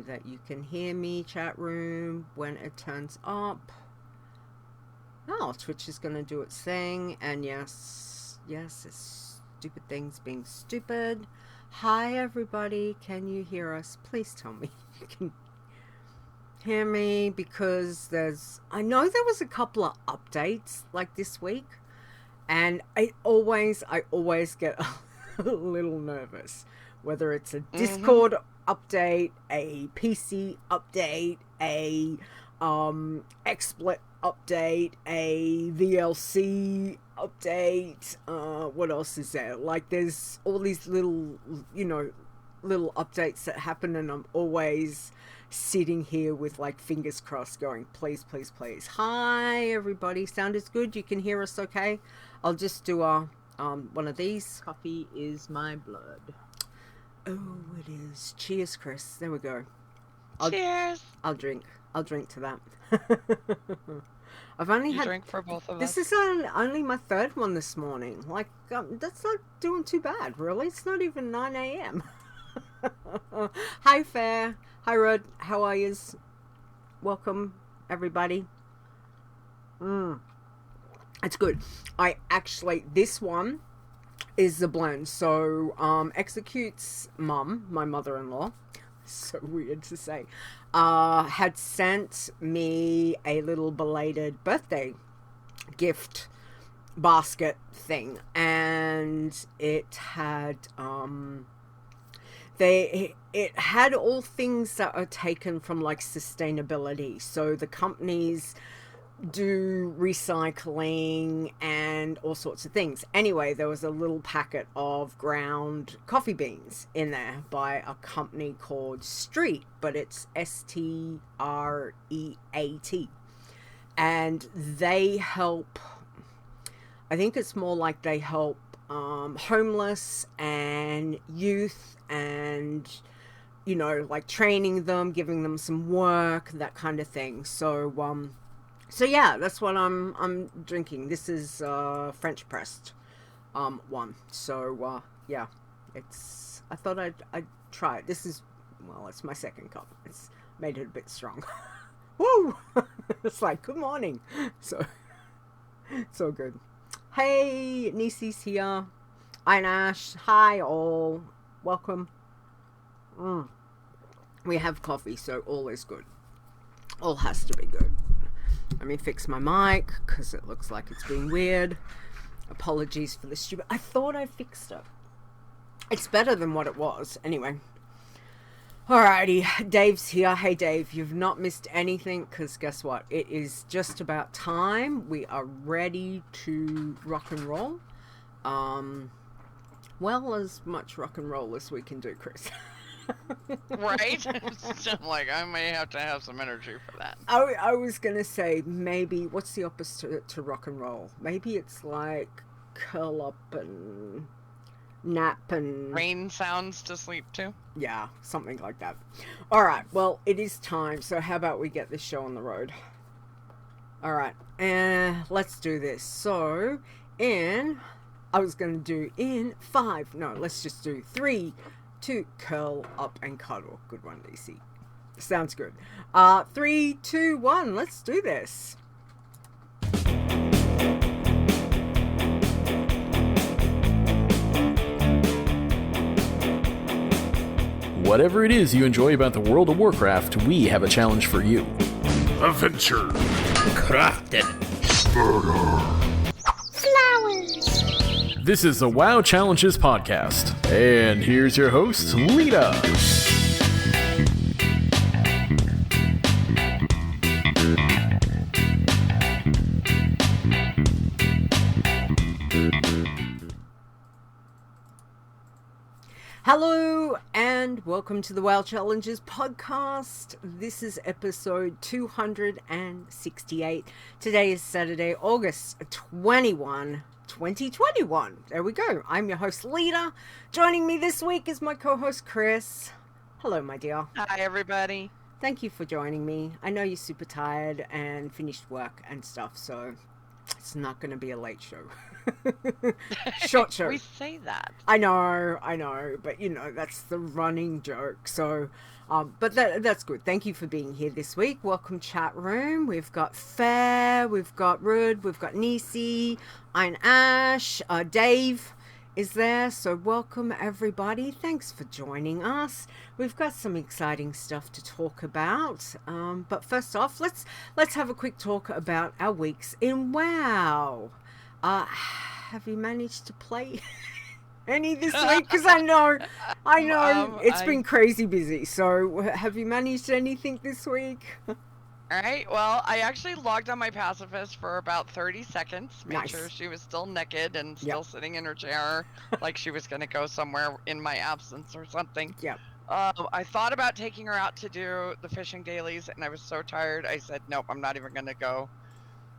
that you can hear me, chat room, when it turns up. Oh, Twitch is going to do its thing. And yes, it's stupid things being stupid. Hi, everybody. Can you hear us? Please tell me you can hear me, because I know there was a couple of updates like this week. And I always get a little nervous, whether it's a Discord update, a PC update, a XSplit update, a VLC update. What else is there? Like, there's all these little updates that happen, and I'm always sitting here with like fingers crossed going, please. Hi everybody, sound is good, you can hear us okay? I'll just do one of these. Coffee is my blood. Oh, it is. Cheers, Chris. There we go. Cheers. I'll drink to that. I've only had drink for both of us. This is only my third one this morning. Like, that's not doing too bad, really. It's not even 9 a.m. Hi, Fair. Hi, Rod. How are yous? Welcome, everybody. It's good. This one is the blend. So, Execute's mum, my mother-in-law, so weird to say, had sent me a little belated birthday gift basket thing, and it had it had all things that are taken from like sustainability. So the companies do recycling and all sorts of things. Anyway, there was a little packet of ground coffee beans in there by a company called Street, but it's STREAT, and they help, I think it's more like they help homeless and youth, and like training them, giving them some work, that kind of thing. So yeah, that's what I'm drinking. This is French pressed one. So yeah, I thought I'd try it. This is, well, it's my second cup. It's made it a bit strong. Woo! It's like, good morning. So it's all good. Hey, Nisi's here. Hi, Nash. Hi, all. Welcome. We have coffee, so all is good. All has to be good. Let me fix my mic, because it looks like it's being weird. Apologies for the stupid... I thought I fixed it. It's better than what it was. Anyway. Alrighty, Dave's here. Hey, Dave, you've not missed anything, because guess what? It is just about time. We are ready to rock and roll. Well, as much rock and roll as we can do, Chris. Right? I'm like, I may have to have some energy for that. I was going to say, maybe, what's the opposite to rock and roll? Maybe it's like curl up and nap and... rain sounds to sleep to? Yeah, something like that. Alright, well, it is time, so how about we get this show on the road? Alright, let's do this. So, I was going to do in 5, no, let's just do 3, 2, curl up and cuddle. Good one, DC. Sounds good. 3, 2, 1, let's do this. Whatever it is you enjoy about the World of Warcraft, we have a challenge for you. Adventure. Crafting. Flowers. This is the WoW Challenges podcast. And here's your host, Leeta. Hello and welcome to the WoW Challenges podcast. This is episode 268. Today is Saturday, August 21, 2021. There we go. I'm your host, Leeta. Joining me this week is my co-host, Chris. Hello, my dear. Hi, everybody. Thank you for joining me. I know you're super tired and finished work and stuff, so It's not going to be a late show. Short show. We say that. I know, but you know, that's the running joke. So, but that's good. Thank you for being here this week. Welcome, chat room. We've got Fair, we've got Rud, we've got Nisi, Iron Ash, Dave is there. So welcome everybody. Thanks for joining us. We've got some exciting stuff to talk about. But first off, let's have a quick talk about our weeks in WoW. Have you managed to play any this week? Because I know it's been crazy busy. So have you managed anything this week? All right. Well, I actually logged on my pacifist for about 30 seconds, made Nice. sure she was still naked and still Yep. sitting in her chair, like she was going to go somewhere in my absence or something. Yep. I thought about taking her out to do the fishing dailies, and I was so tired. I said, nope, I'm not even going to go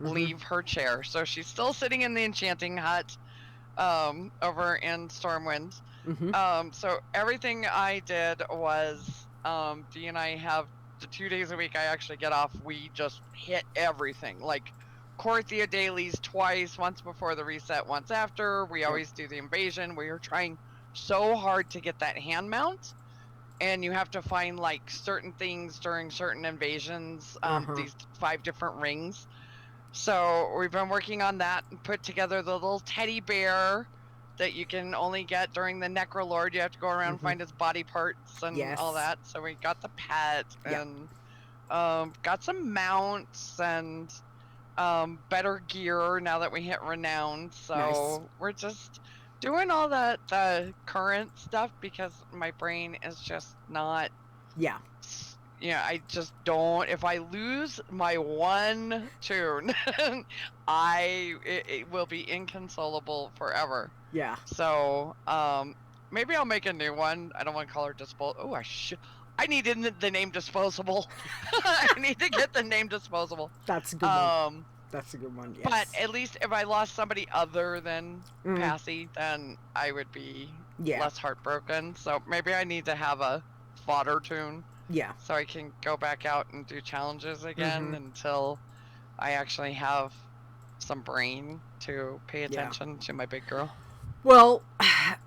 leave her chair. So she's still sitting in the enchanting hut over in Stormwind. So everything I did was Dee and I have the 2 days a week I actually get off. We just hit everything, like Korthia dailies twice, once before the reset, once after. We always do the invasion. We are trying so hard to get that hand mount, and you have to find like certain things during certain invasions, these 5 different rings. So we've been working on that and put together the little teddy bear that you can only get during the Necrolord. You have to go around and find his body parts and all that. So we got the pet and got some mounts and better gear now that we hit renowned. So we're just doing all the current stuff because my brain is just not. Yeah, I just don't. If I lose my one tune, it will be inconsolable forever. Yeah. So, maybe I'll make a new one. I don't want to call her Disposable. Oh, I needed the name Disposable. I need to get the name Disposable. That's a good one. That's a good one, yes. But at least if I lost somebody other than Passy, then I would be less heartbroken. So maybe I need to have a fodder tune. Yeah. So I can go back out and do challenges again until I actually have some brain to pay attention to my big girl. Well,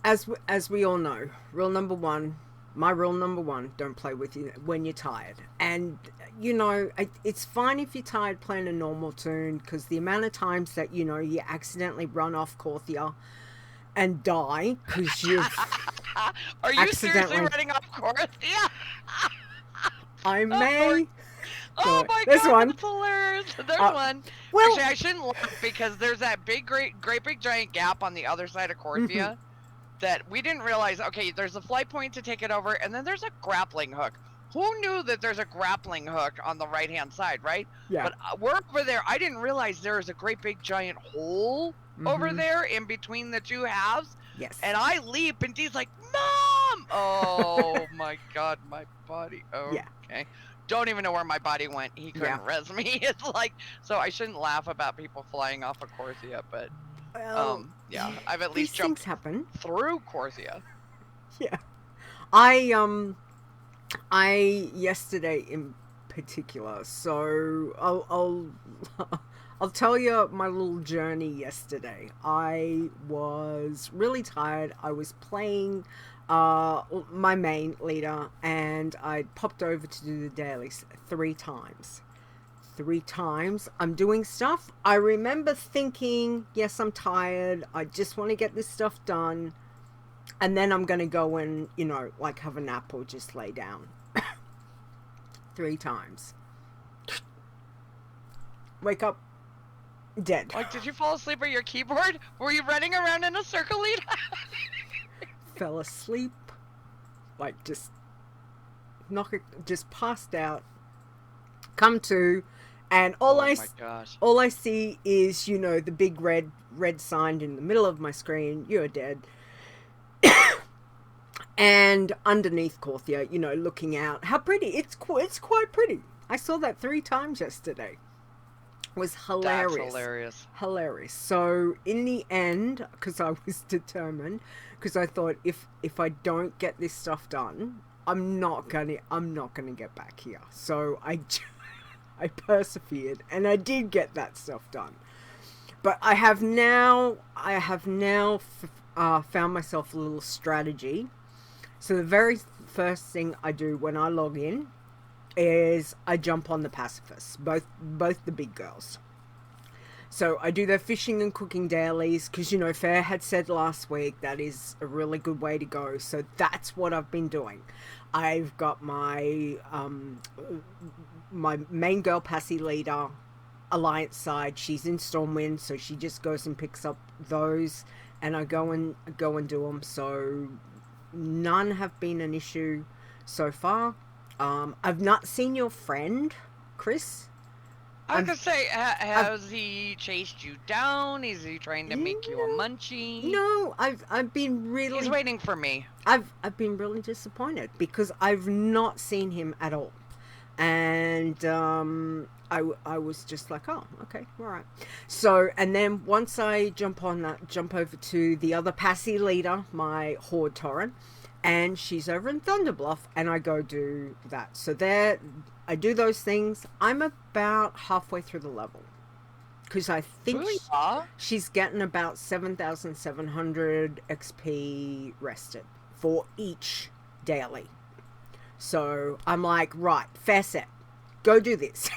as we all know, rule number one, my rule number one, don't play with you when you're tired. And, you know, it's fine if you're tired playing a normal tune, because the amount of times that, you know, you accidentally run off Korthia and die because you've Are you seriously running off Korthia? I may. Oh my There's god, one. that's hilarious. There's one. Well, actually, I shouldn't laugh because there's that great big giant gap on the other side of Korthia that we didn't realize. Okay, there's a flight point to take it over, and then there's a grappling hook. Who knew that there's a grappling hook on the right-hand side, right? Yeah. But we're over there. I didn't realize there is a great big giant hole over there in between the two halves. Yes. And I leap, and Dee's like, Mom! Oh, my God, my body. Oh, yeah. Okay. Don't even know where my body went. He couldn't res me. It's like, so I shouldn't laugh about people flying off of Korthia, but yeah, I've at least jumped through Korthia. Yeah. I yesterday in particular, so I'll tell you my little journey yesterday. I was really tired. I was playing my main Leeta, and I popped over to do the dailies 3 times. 3 times. I'm doing stuff. I remember thinking, yes, I'm tired. I just want to get this stuff done. And then I'm going to go and, you know, like have a nap or just lay down. 3 times. Wake up. Dead. Like, did you fall asleep at your keyboard? Were you running around in a circle, Leeta? Fell asleep, like just passed out, come to, and all I see is, you know, the big red sign in the middle of my screen, you're dead. And underneath Korthia, you know, looking out, how pretty, it's quite pretty. I saw that 3 times yesterday. It was hilarious. That's hilarious. So in the end, because I was determined, because I thought if I don't get this stuff done, I'm not gonna get back here. So I persevered, and I did get that stuff done. But I have now found myself a little strategy. So the very first thing I do when I log in is I jump on the pacifists, both the big girls. So I do their fishing and cooking dailies because, Fair had said last week that is a really good way to go. So that's what I've been doing. I've got my my main girl, Passy Leeta, Alliance side. She's in Stormwind, so she just goes and picks up those, and I go and do them. So none have been an issue so far. I've not seen your friend, Chris. I was gonna say, has he chased you down? Is he trying to make you a munchie? No, I've been really. He's waiting for me. I've been really disappointed because I've not seen him at all, and I was just like, oh, okay, all right. So, and then once I jump over to the other Passy leader, my Horde Torrent, and she's over in Thunderbluff, and I go do that. So there, I do those things. I'm about halfway through the level because I think she's getting about 7,700 XP rested for each daily. So I'm like, right, fair set. Go do this.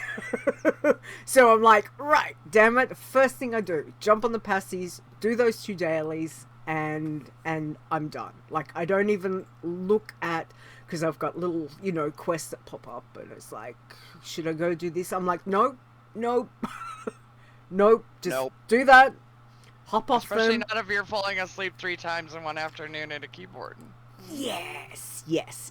So I'm like, right, damn it. First thing I do, jump on the passies, do those 2 dailies, and I'm done. Like, I don't even look at, because I've got little, quests that pop up, and it's like, should I go do this? I'm like, nope, nope, just do that. Hop off. Especially not if you're falling asleep 3 times in one afternoon at a keyboard. Yes,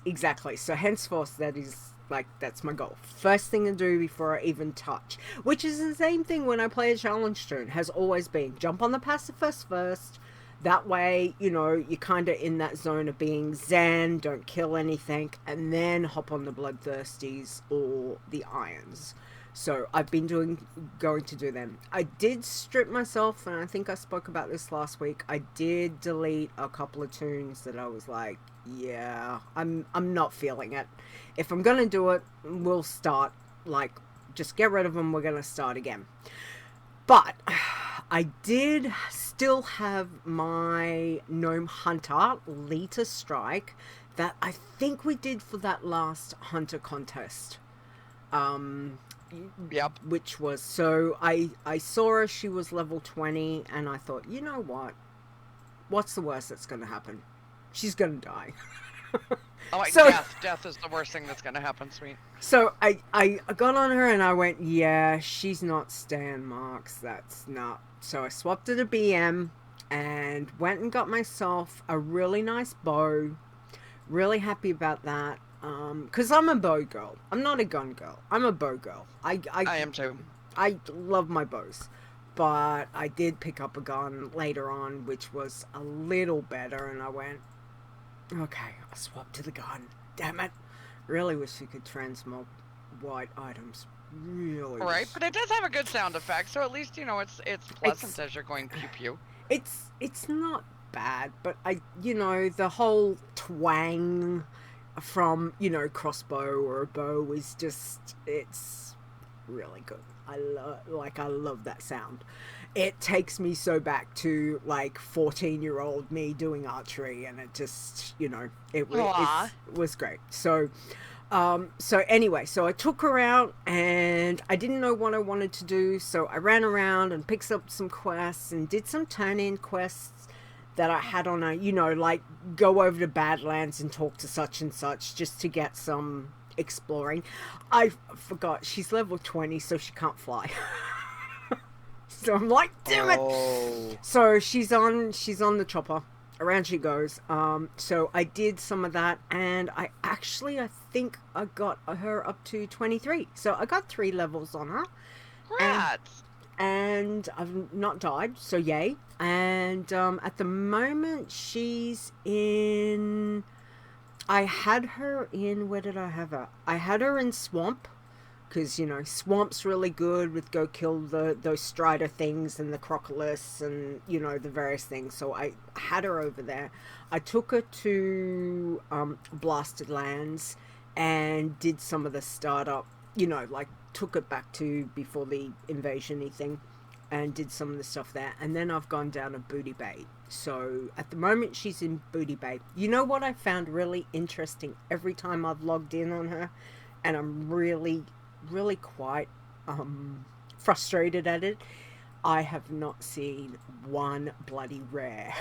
exactly. So henceforth, that's my goal. First thing to do before I even touch. Which is the same thing when I play a challenge toon. Has always been. Jump on the pacifist first. That way, you're kind of in that zone of being zen, don't kill anything, and then hop on the bloodthirsties or the irons. So I've been going to do them. I did strip myself, and I think I spoke about this last week. I did delete a couple of toons that I was like, yeah, I'm not feeling it. If I'm gonna do it, we'll start, just get rid of them, we're gonna start again. But I did still have my Gnome Hunter Leeta strike that I think we did for that last Hunter contest. Yep. Which was, so I saw her, she was level 20, and I thought, you know what? What's the worst that's going to happen? She's going to die. Death is the worst thing that's going to happen, sweet. So I got on her and I went, yeah, she's not Stan Marks, that's not. So I swapped her to BM and went and got myself a really nice bow. Really happy about that. Because I'm a bow girl. I'm not a gun girl. I'm a bow girl. I am too. I love my bows. But I did pick up a gun later on, which was a little better, and I went, okay, I'll swap to the gun. Damn it. Really wish you could transmog white items. Really. Right, but it does have a good sound effect, so at least, it's pleasant as you're going pew-pew. It's not bad, but the whole twang from, crossbow or a bow is just, it's really good. I love that sound. It takes me so back to 14-year-old me doing archery, and it just, it was great. So anyway, so I took her out and I didn't know what I wanted to do. So I ran around and picked up some quests and did some turn-in quests that I had on a, go over to Badlands and talk to such and such just to get some exploring. I forgot she's level 20, so she can't fly. So I'm like, damn it. So she's on the chopper. Around she goes. So I did some of that, and I think I got her up to 23. So I got 3 levels on her. Rats. And I've not died, so yay. And at the moment she's in, I had her in, where did I have her? I had her in Swamp, because, Swamp's really good with go kill those Strider things and the Crocodilus and, the various things. So I had her over there. I took her to Blasted Lands and did some of the startup, took it back to before the invasion-y thing. and did some of the stuff there. And then I've gone down to Booty Bay. So at the moment she's in Booty Bay. You know what I found really interesting every time I've logged in on her, and I'm really, really quite frustrated at it. I have not seen one bloody rare.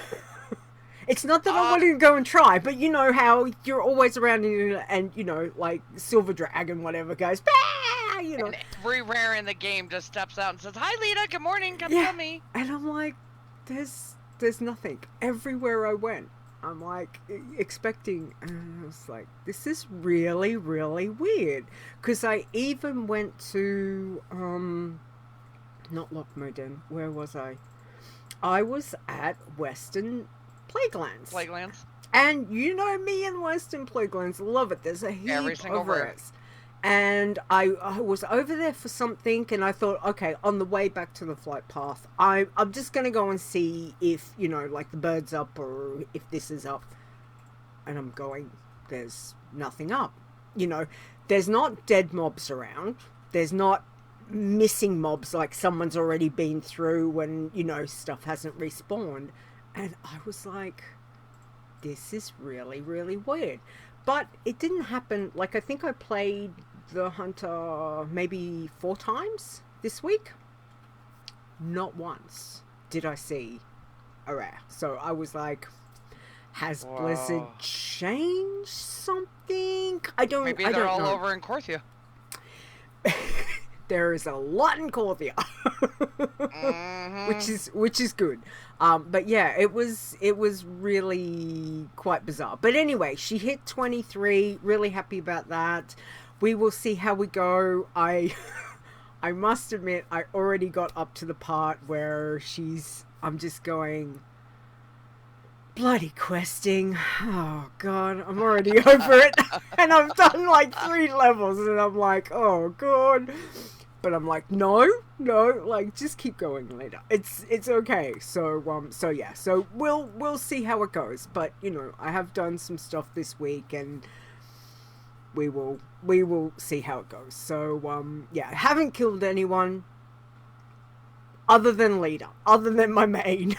It's not that I want to go and try, but you know how you're always around and you know, like Silver Dragon, whatever, goes, bah! You know. And every rare in the game just steps out and says, "Hi, Leeta. Good morning. Come yeah. get me." And I'm like, there's nothing. Everywhere I went, I'm like expecting, and I was like, this is really, really weird. Because I even went to, not Lockmorden, where was I? I was at Western Plaguelands. Plaguelands. And you know me and Western Plaguelands, love it. There's a heap Every single of room. rares. And I was over there for something, and I thought, okay, on the way back to the flight path, I'm just going to go and see if, you know, like the bird's up or if this is up. And I'm going, there's nothing up. You know, there's not dead mobs around. There's not missing mobs like someone's already been through when, you know, stuff hasn't respawned. And I was like, this is really, really weird. But it didn't happen. Like, I think I played the Hunter maybe 4 times this week. Not once did I see a rare. So I was like, has Blizzard changed something? Maybe they're all know. over in Korthia. There is a lot in Korthia, which is good. But yeah, it was really quite bizarre. But anyway, she hit 23. Really happy about that. We will see how we go. I must admit, I already got up to the part where I'm just going, bloody questing. Oh God, I'm already over it. And I've done like 3 levels and I'm like, oh God. But I'm like, no, like just keep going later. It's okay. So yeah. So we'll see how it goes. But you know, I have done some stuff this week and we will see how it goes. So yeah, I haven't killed anyone other than Leeta, other than my main.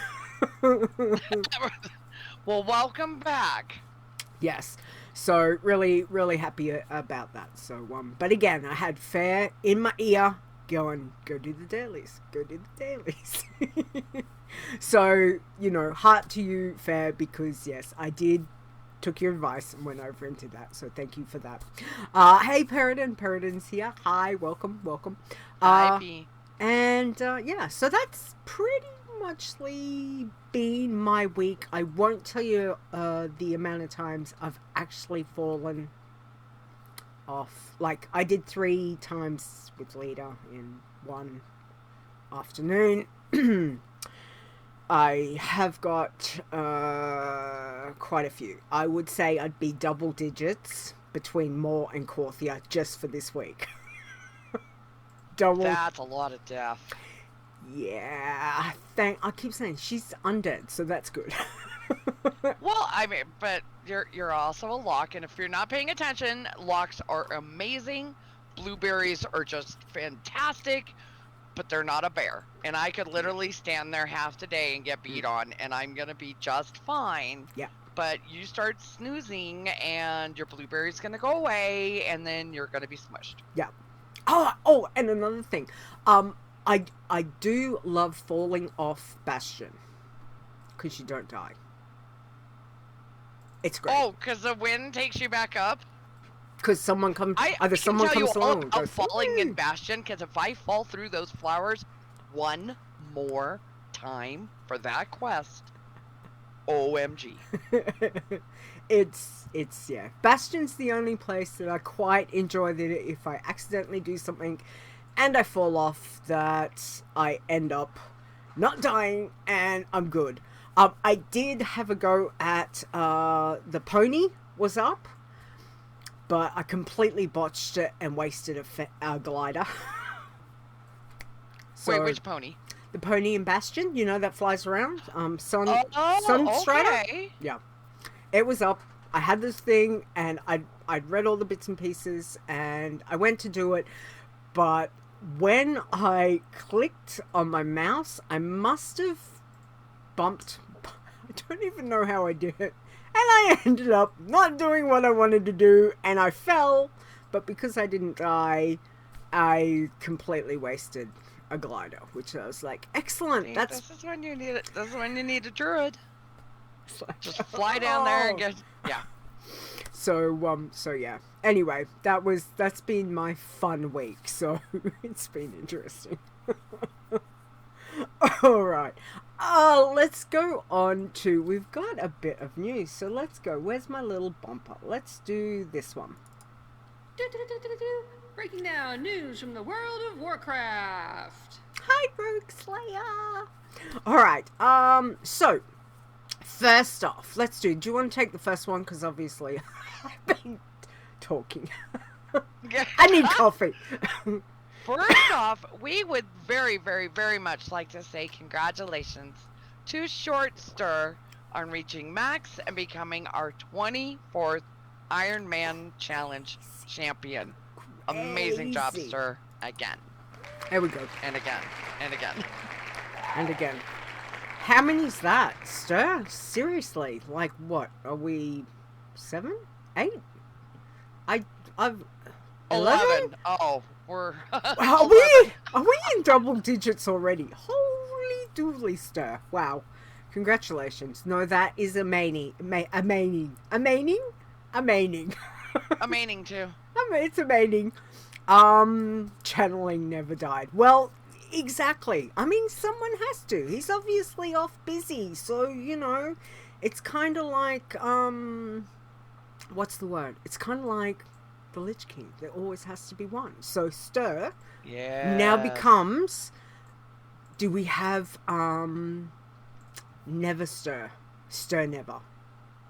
Well, welcome back. Yes. So really, really happy about that. So but again, I had Fair in my ear going, go do the dailies. So, you know, heart to you, Fair, because yes, I took your advice and went over and did that. So thank you for that. Hey, Peridon's here. Hi, welcome. Hi, B. And yeah, so that's pretty muchly been my week. I won't tell you the amount of times I've actually fallen off. Like, I did 3 times with Leeta in one afternoon. I have got quite a few. I would say I'd be double digits between Moor and Korthia just for this week. That's a lot of death. Yeah, I keep saying she's undead, so that's good. Well, I mean, but you're also a lock, and if you're not paying attention, locks are amazing. Blueberries are just fantastic, but they're not a bear. And I could literally stand there half the day and get beat on, and I'm gonna be just fine. Yeah. But you start snoozing, and your blueberry's gonna go away, and then you're gonna be smushed. Yeah. Oh, and another thing. I do love falling off Bastion because you don't die. It's great. Oh, because the wind takes you back up? Because someone comes, someone comes along and goes, falling in Bastion, because if I fall through those flowers one more time for that quest, OMG. It's yeah. Bastion's the only place that I quite enjoy that if I accidentally do something and I fall off, that I end up not dying and I'm good. I did have a go at the pony was up, but I completely botched it and wasted a glider. So, wait, which pony? The pony in Bastion, you know, that flies around. Sunstrider. Okay. Yeah, it was up. I had this thing, and I'd read all the bits and pieces, and I went to do it, but when I clicked on my mouse, I must have bumped. I don't even know how I did it. And I ended up not doing what I wanted to do, and I fell. But because I didn't die, I completely wasted a glider, which I was like, excellent. See, That's this is when you need it. This is when you need a druid. like, Just fly down there and get So yeah. Anyway, that's been my fun week. So it's been interesting. All right. Let's go on to, we've got a bit of news. So let's go. Where's my little bumper? Let's do this one. Breaking down news from the world of Warcraft. Hi, Rogue Slayer. All right. So first off, let's do you want to take the first one? Because obviously I've been talking. I need coffee. First off, we would very, very, very much like to say congratulations to Shortster on reaching max and becoming our 24th Iron Man Challenge champion. Amazing job, Crazy. sir. Again. There we go. And again. And again. And again. How many is that, Stir? Seriously, like what? Are we 7? 8? I've 11? Oh, we're Are we in double digits already? Holy dooly, Stir. Wow. Congratulations. No, that is amazing. Amazing. amazing too. It's amazing. Channeling never died. Well, exactly. I mean, someone has to. He's obviously off busy. So, you know, it's kind of like, what's the word? It's kind of like the Lich King. There always has to be one. So Stir now becomes, do we have, never Stir? Stir never.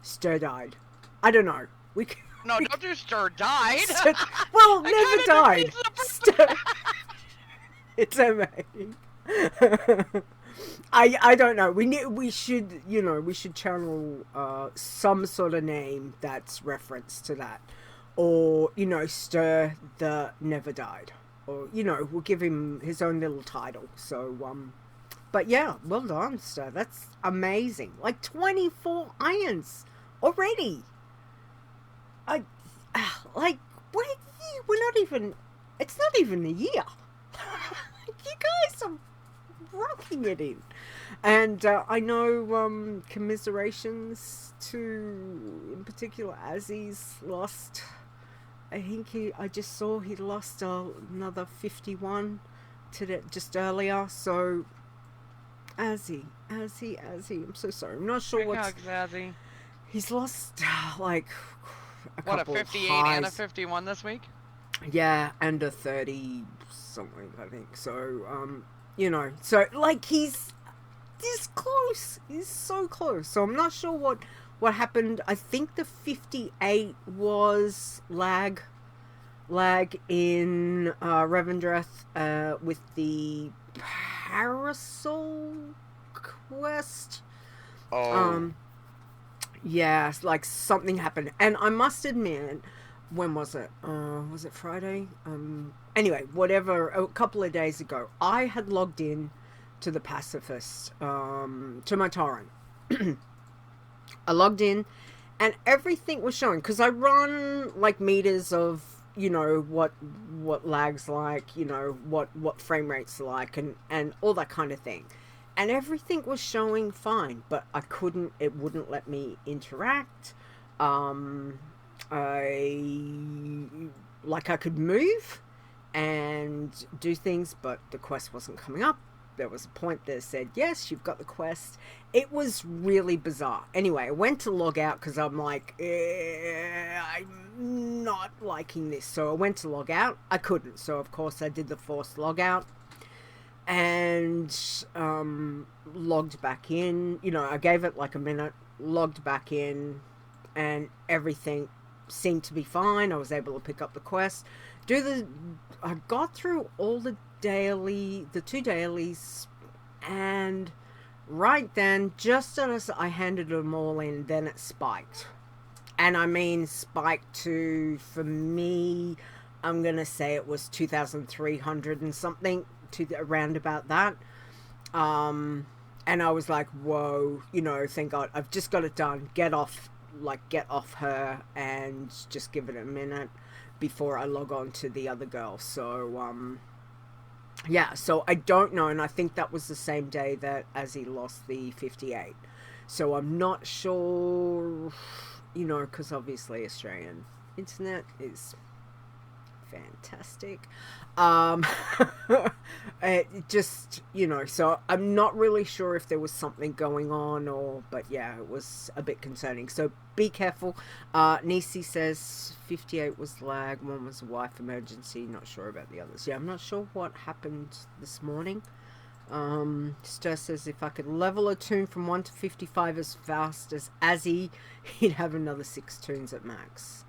Stir died. I don't know. We can, No, don't do Stir died. well, never died. Stir. It's amazing. I don't know. We should channel some sort of name that's reference to that, or Stir the Never Died, or we'll give him his own little title. So but yeah, well done, Stir. That's amazing. Like 24 irons already. We're not even. It's not even a year. You guys are rocking it in, and I know commiserations to, in particular, Azzy's lost. I think I just saw he lost another 51 today, just earlier. So, Azzy, I'm so sorry. I'm not sure what's. Azzy. He's lost like a What, a couple 58 highs. and a 51 this week? Yeah, and a 30 something, I think. So, so like he's this close. He's so close. So I'm not sure what happened. I think the 58 was lag in Revendreth with the Parasol quest. Oh. Yeah, like something happened. And I must admit, when was it? Was it Friday? Anyway, whatever, a couple of days ago, I had logged in to the Pacifist, to my torrent. I logged in and everything was showing, because I run like meters of, what lag's like, what frame rates are like, and all that kind of thing. And everything was showing fine, but it wouldn't let me interact. I could move and do things, but the quest wasn't coming up. There was a point that said, yes, you've got the quest. It was really bizarre. Anyway, I went to log out because I'm like, I'm not liking this. So I went to log out. I couldn't. So, of course, I did the forced log out. And logged back in. I gave it like a minute, logged back in, and everything seemed to be fine. I was able to pick up the quest, I got through all the 2 dailies, and right then, just as I handed them all in, then it spiked. And I mean spiked to, for me, I'm gonna say it was 2,300 and something, to around about that. And I was like, whoa, you know, thank God, I've just got it done. Get off her and just give it a minute before I log on to the other girl. So, yeah, so I don't know, and I think that was the same day that Azzy lost the 58. So I'm not sure, you know, because obviously Australian internet is fantastic. It just, you know, so I'm not really sure if there was something going on, or, but yeah, it was a bit concerning. So be careful. Nisi says 58 was lag, one was a wife emergency, not sure about the others. Yeah, I'm not sure what happened this morning. Stir says if I could level a toon from 1 to 55 as fast as Azzy, he'd have another 6 toons at max.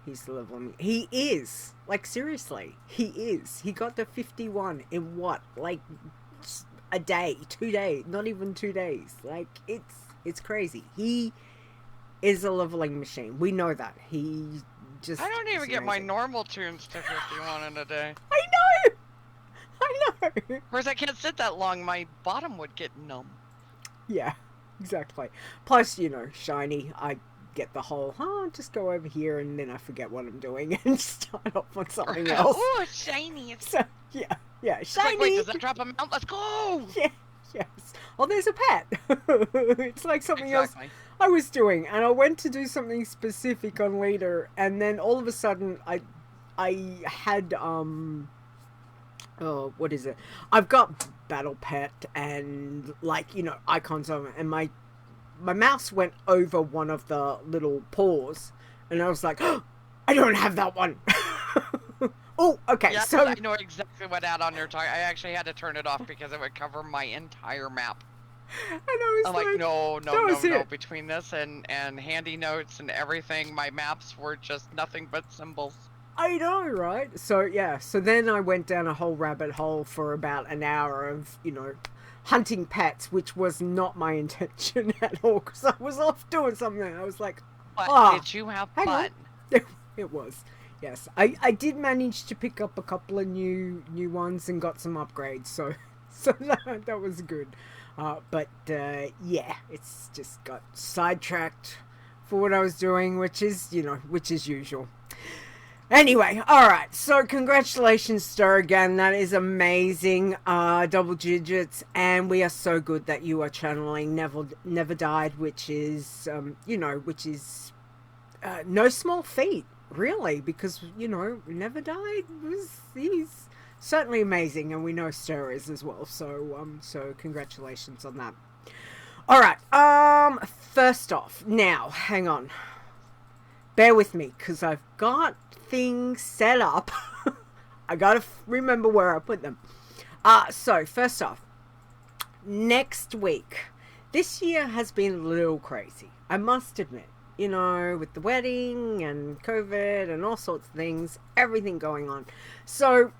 He's leveling. He is. Like, seriously. He is. He got to 51 in what? Like, a day. 2 days. Not even 2 days. Like, it's crazy. He is a leveling machine. We know that. He just... I don't even get my normal tunes to 51 in a day. I know! Of course, I can't sit that long. My bottom would get numb. Yeah, exactly. Plus, you know, shiny, I get the whole, just go over here, and then I forget what I'm doing and start off on something else. Oh, shiny. So, yeah, shiny. Like, wait, does that drop a mount? Let's go! Yeah, yes. Oh, there's a pet. It's like something else I was doing, and I went to do something specific on Leeta, and then all of a sudden, I had, oh, what is it? I've got Battle Pet and, like, you know, icons of it, and my mouse went over one of the little paws, and I was like, oh, I don't have that one. Oh, okay, yeah, so... I know exactly what add-on you're talking. I actually had to turn it off because it would cover my entire map. And I was I'm like, no. it. Between this and handy notes and everything, my maps were just nothing but symbols. I know, right? So, yeah, so then I went down a whole rabbit hole for about an hour of, you know, hunting pets, which was not my intention at all, because I was off doing something. I was like, but did you have fun? It was, yes. I did manage to pick up a couple of new ones and got some upgrades, so that was good. But yeah, it's just got sidetracked for what I was doing, which is, you know, which is usual. Anyway, alright, so congratulations, Stir, again. That is amazing. Double digits, and we are so good that you are channeling Never Died, which is, you know, which is no small feat, really, because, you know, Never Died he's certainly amazing, and we know Stir is as well, so congratulations on that. Alright, first off, now, hang on. Bear with me, because I've got things set up. I gotta remember where I put them. So, first off, next week. This year has been a little crazy, I must admit. You know, with the wedding and COVID and all sorts of things, everything going on. So,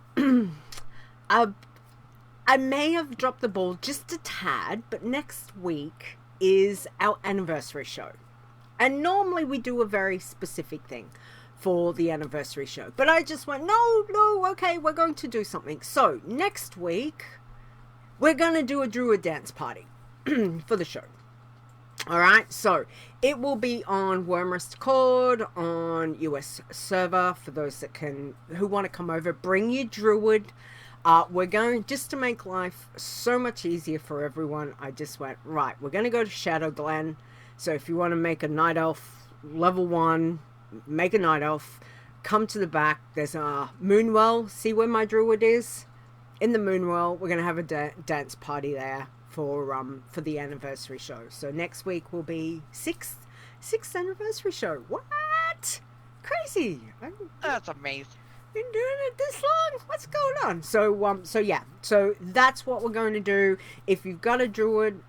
I may have dropped the ball just a tad, but next week is our anniversary show. And normally we do a very specific thing for the anniversary show. But I just went, no, okay, we're going to do something. So, next week, we're going to do a Druid Dance Party for the show. Alright, so it will be on Wormrest Accord, on US server, for those that who want to come over. Bring your Druid. We're going, just to make life so much easier for everyone, I just went, right, we're going to go to Shadowglen. So if you want to make a Night Elf level 1, make a Night Elf, come to the back. There's a Moonwell. See where my Druid is? In the Moonwell, we're going to have a dance party there for the anniversary show. So next week will be 6th anniversary show. What? Crazy. That's amazing. Been doing it this long? What's going on? So yeah, so that's what we're going to do. If you've got a Druid,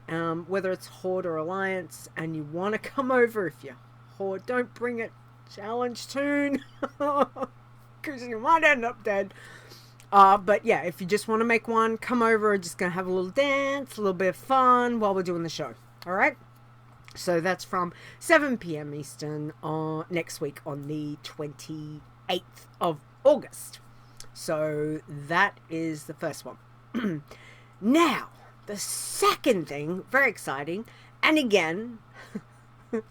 whether it's Horde or Alliance, and you want to come over, if you're Horde, don't bring it challenge toon, because you might end up dead. But yeah, if you just want to make one, come over. We're just gonna have a little dance, a little bit of fun while we're doing the show. All right. So that's from 7 p.m. Eastern next week on the 28th of August. So that is the first one. Now, the second thing, very exciting, and again,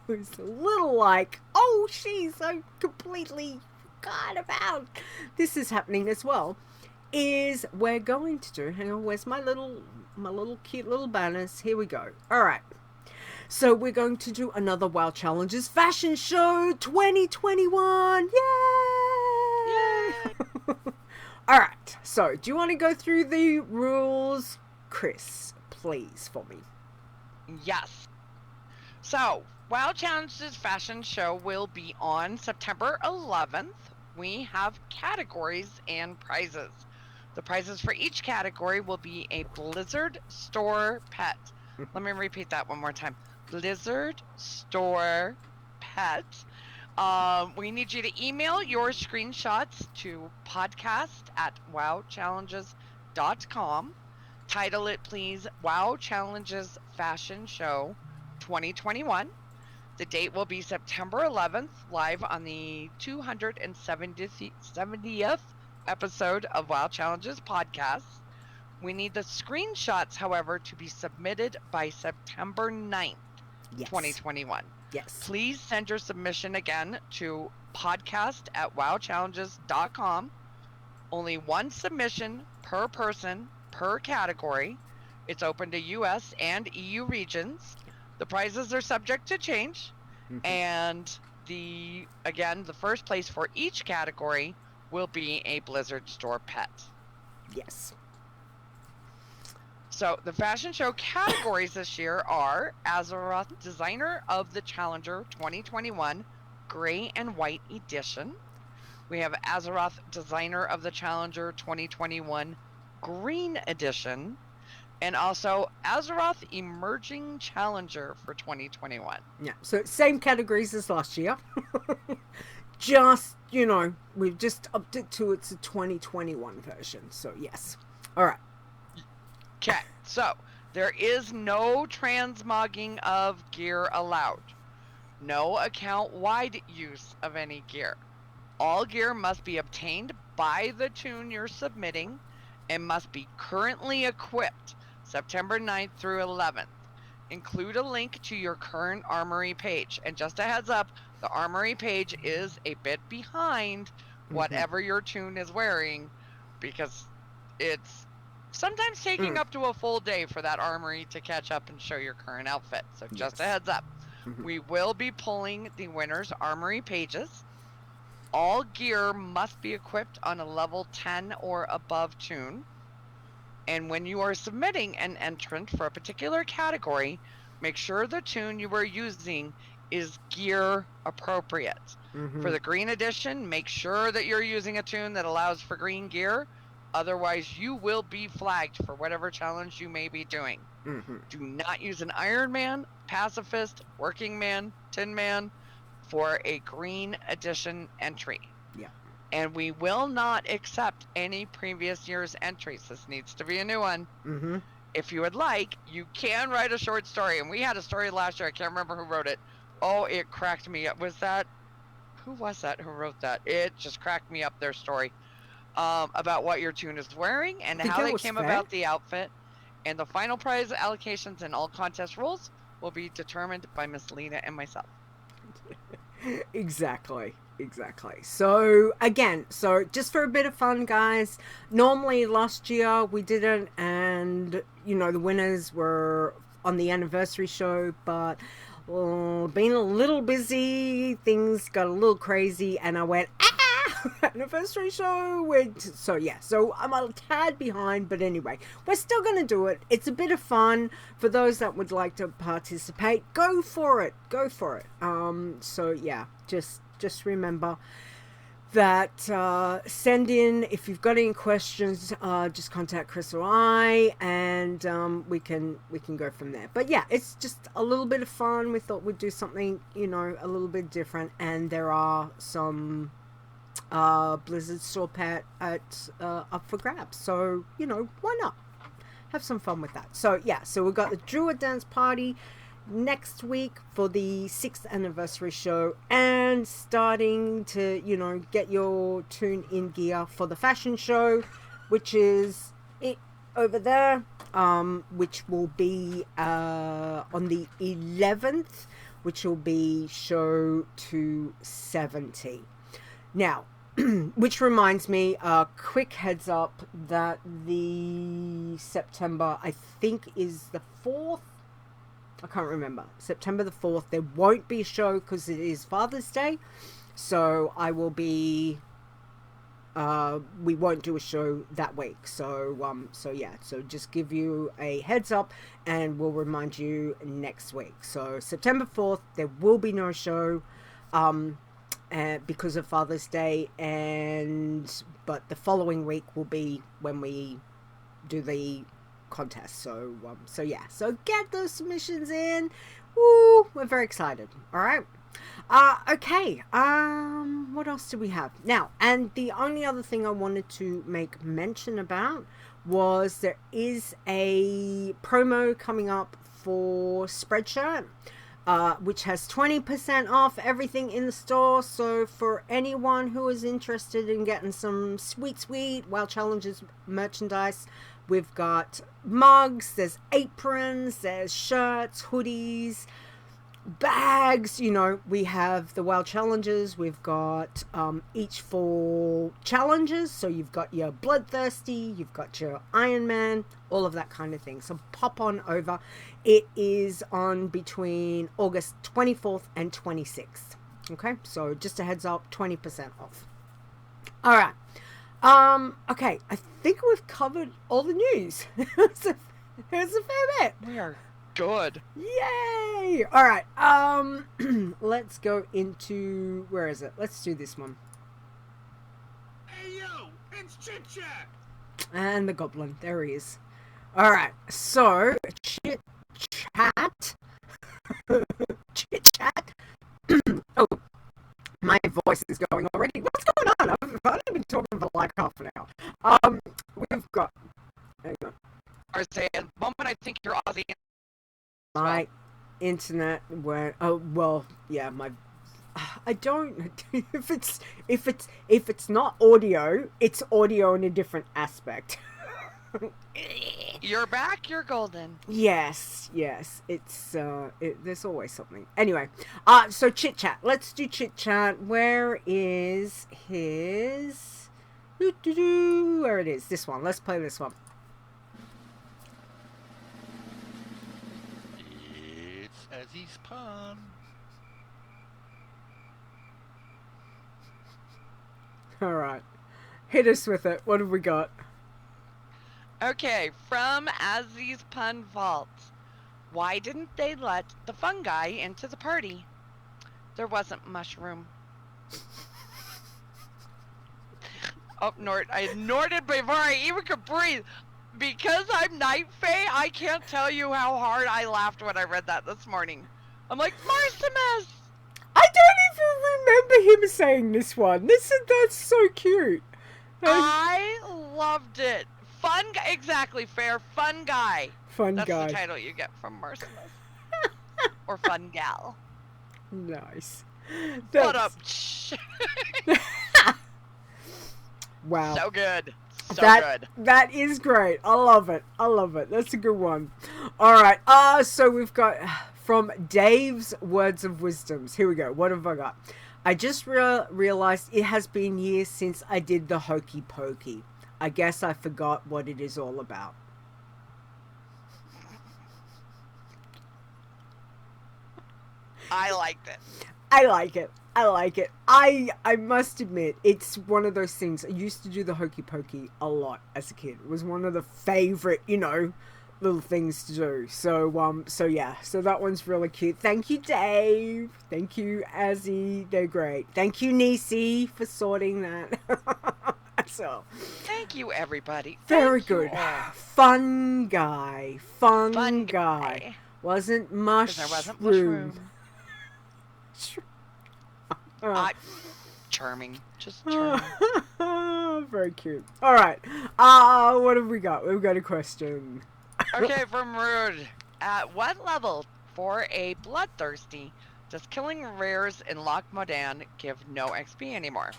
it's a little like, oh, she's so completely forgot about this is happening as well, is we're going to do, hang on, where's my little cute little banners? Here we go. All right. So we're going to do another WoW Challenges Fashion Show 2021. Yay! Yay! All right. So do you want to go through the rules, Chris, please, for me? Yes. So, WoW Challenges Fashion Show will be on September 11th. We have categories and prizes. The prizes for each category will be a Blizzard Store pet. Let me repeat that one more time. Blizzard Store pet. We need you to email your screenshots to podcast@wowchallenges.com. Title it, please, WoW Challenges Fashion Show 2021. The date will be September 11th, live on the 270th episode of WoW Challenges podcast. We need the screenshots, however, to be submitted by September 9th, Yes. 2021. Yes. Please send your submission again to podcast@wowchallenges.com. Only one submission per person per category. It's open to US and EU regions. The prizes are subject to change. And the first place for each category will be a Blizzard Store pet. Yes. So the fashion show categories this year are Azeroth Designer of the Challenger 2021 Gray and White Edition. We have Azeroth Designer of the Challenger 2021 Green Edition. And also Azeroth Emerging Challenger for 2021. Yeah, so same categories as last year. Just, we've just upped it to it's a 2021 version. So, yes. All right. Okay, so there is no transmogging of gear allowed. No account-wide use of any gear. All gear must be obtained by the toon you're submitting and must be currently equipped September 9th through 11th. Include a link to your current armory page. And just a heads up, the armory page is a bit behind whatever your toon is wearing, because it's sometimes taking up to a full day for that armory to catch up and show your current outfit. So just a heads up. We will be pulling the winner's armory pages. All gear must be equipped on a level 10 or above toon. And when you are submitting an entrant for a particular category, make sure the toon you are using is gear appropriate. For the green edition, make sure that you're using a toon that allows for green gear. Otherwise, you will be flagged for whatever challenge you may be doing. Do not use an Iron Man, Pacifist, Working Man, Tin Man for a green edition entry. Yeah. And we will not accept any previous year's entries. This needs to be a new one. If you would like, you can write a short story. And we had a story last year. I can't remember who wrote it. Oh, it cracked me up. Who was that who wrote that? It just cracked me up, their story. About what your toon is wearing and how they came about the outfit. And the final prize allocations and all contest rules will be determined by Miss Leeta and myself. Exactly. So again, just for a bit of fun, guys, normally last year we didn't, and the winners were on the anniversary show, but being a little busy, things got a little crazy, and I went, anniversary show. So I'm a tad behind, but anyway, we're still gonna do it. It's a bit of fun for those that would like to participate. Go for it. So yeah, just remember that send in if you've got any questions. Just contact Chris or I, and we can go from there. But yeah, it's just a little bit of fun. We thought we'd do something a little bit different, and there are some Blizzard store pet at up for grabs, so why not have some fun with that. So yeah, so we've got the Druid Dance Party next week for the 6th anniversary show, and starting to, you know, get your tune in gear for the fashion show, which is it over there, which will be on the 11th, which will be show 270. Now, which reminds me, quick heads up that the September, I think is the 4th, I can't remember, September the 4th, there won't be a show because it is Father's Day, so I will be, we won't do a show that week, so yeah, so just give you a heads up, and we'll remind you next week. So September 4th, there will be no show, because of Father's Day, but the following week will be when we do the contest. So yeah, so get those submissions in. Woo, we're very excited. All right. Okay. What else do we have now? And the only other thing I wanted to make mention about was there is a promo coming up for Spreadshirt, which has 20% off everything in the store. So for anyone who is interested in getting some sweet WoW Challenges merchandise, we've got mugs, there's aprons, there's shirts, hoodies, bags. You know, we have the WoW Challenges. We've got each 4 challenges. So you've got your Bloodthirsty, you've got your Iron Man, all of that kind of thing. So pop on over. It is on between August 24th and 26th. Okay, so just a heads up, 20% off. All right. Okay, I think we've covered all the news. There's a fair bit. We are good. Yay! All right. Let's go into, where is it? Let's do this one. Hey yo, it's Chit Chat. And the goblin, there he is. All right. So chit chat. Chit chat. Oh, my voice is going already. What's going on? I've only been talking for like half an hour. We've got. Hang on. I was saying, the moment I think you're Aussie. My internet went. Oh well, yeah. My. I don't. If it's not audio, it's audio in a different aspect. You're back. You're golden. Yes. It's there's always something. Anyway, so chit chat. Let's do chit chat. Where is his? Where it is? This one. Let's play this one. It's Azzy's pun. All right, hit us with it. What have we got? Okay, from Azzy's Pun Vault. Why didn't they let the fungi into the party? There wasn't mushroom. Oh, I snorted before I even could breathe. Because I'm Night Fae, I can't tell you how hard I laughed when I read that this morning. I'm like, Marcimus! I don't even remember him saying this one. That's so cute. I loved it. Fun guy, exactly, fair. Fun guy. That's guy. the title you get from Marcimus. Or fun gal. Nice. What up? Wow. So good. So good. That is great. I love it. That's a good one. All right. So we've got from Dave's Words of Wisdoms. Here we go. What have I got? I just realized it has been years since I did the hokey pokey. I guess I forgot what it is all about. I liked it. I like it. I must admit, it's one of those things. I used to do the hokey pokey a lot as a kid. It was one of the favorite, little things to do. So yeah. So that one's really cute. Thank you, Dave. Thank you, Azzy. They're great. Thank you, Nisi, for sorting that. So thank you, everybody. Very Thank you good. all. Fun guy. Fun guy. Wasn't mushroom. There wasn't mushroom. Charming. Just charming. Very cute. All right. What have we got? We've got a question. Okay, from Rude. At what level for a bloodthirsty, does killing rares in Loch Modan give no XP anymore?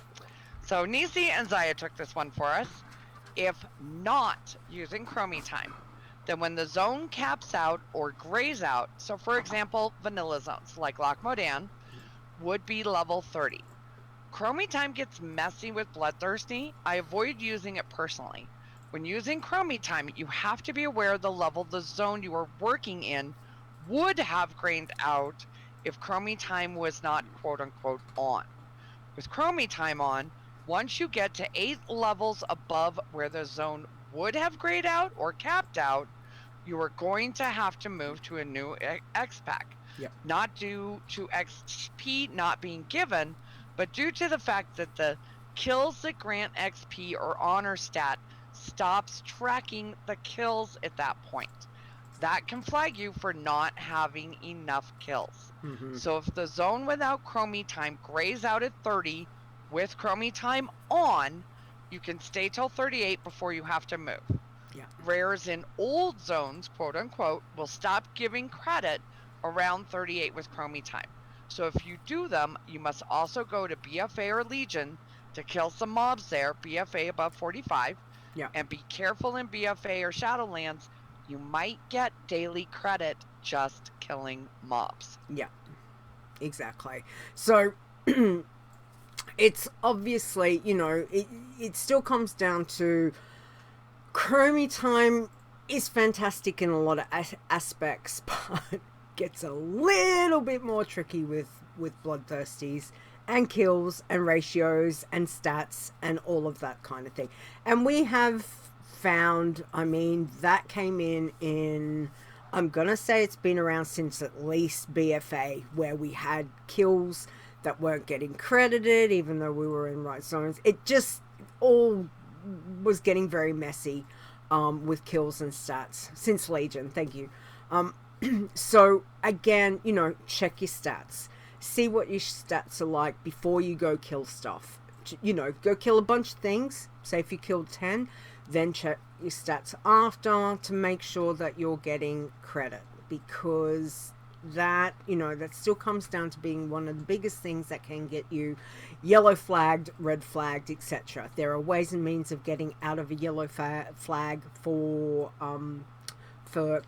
So Nisi and Zaya took this one for us. If not using Chromie time, then when the zone caps out or grays out, so for example, vanilla zones like Loch Modan would be level 30. Chromie time gets messy with bloodthirsty. I avoid using it personally. When using Chromie time, you have to be aware of the level the zone you are working in would have grained out if Chromie time was not quote unquote on. With Chromie time on, once you get to 8 levels above where the zone would have grayed out or capped out, you are going to have to move to a new X pack. Yep. Not due to XP not being given, but due to the fact that the kills that grant XP or honor stat stops tracking the kills at that point. That can flag you for not having enough kills. Mm-hmm. So if the zone without Chromie time grays out at 30 with Chromie time on, you can stay till 38 before you have to move. Yeah. Rares in old zones, quote unquote, will stop giving credit around 38 with Chromie time. So if you do them, you must also go to BFA or Legion to kill some mobs there, BFA above 45. Yeah. And be careful in BFA or Shadowlands, you might get daily credit just killing mobs. Yeah, exactly. So it's obviously, you know, it still comes down to Chromie time is fantastic in a lot of aspects, but gets a little bit more tricky with bloodthirsties and kills and ratios and stats and all of that kind of thing. And we have found, I mean, that came in I'm gonna say it's been around since at least BFA, where we had kills that weren't getting credited even though we were in right zones. It just all was getting very messy with kills and stats since Legion. Thank you. So again, you know, check your stats, see what your stats are like before you go kill stuff. You know, go kill a bunch of things. Say if you killed 10, then check your stats after to make sure that you're getting credit, because that, you know, that still comes down to being one of the biggest things that can get you yellow flagged, red flagged, etc. There are ways and means of getting out of a yellow flag for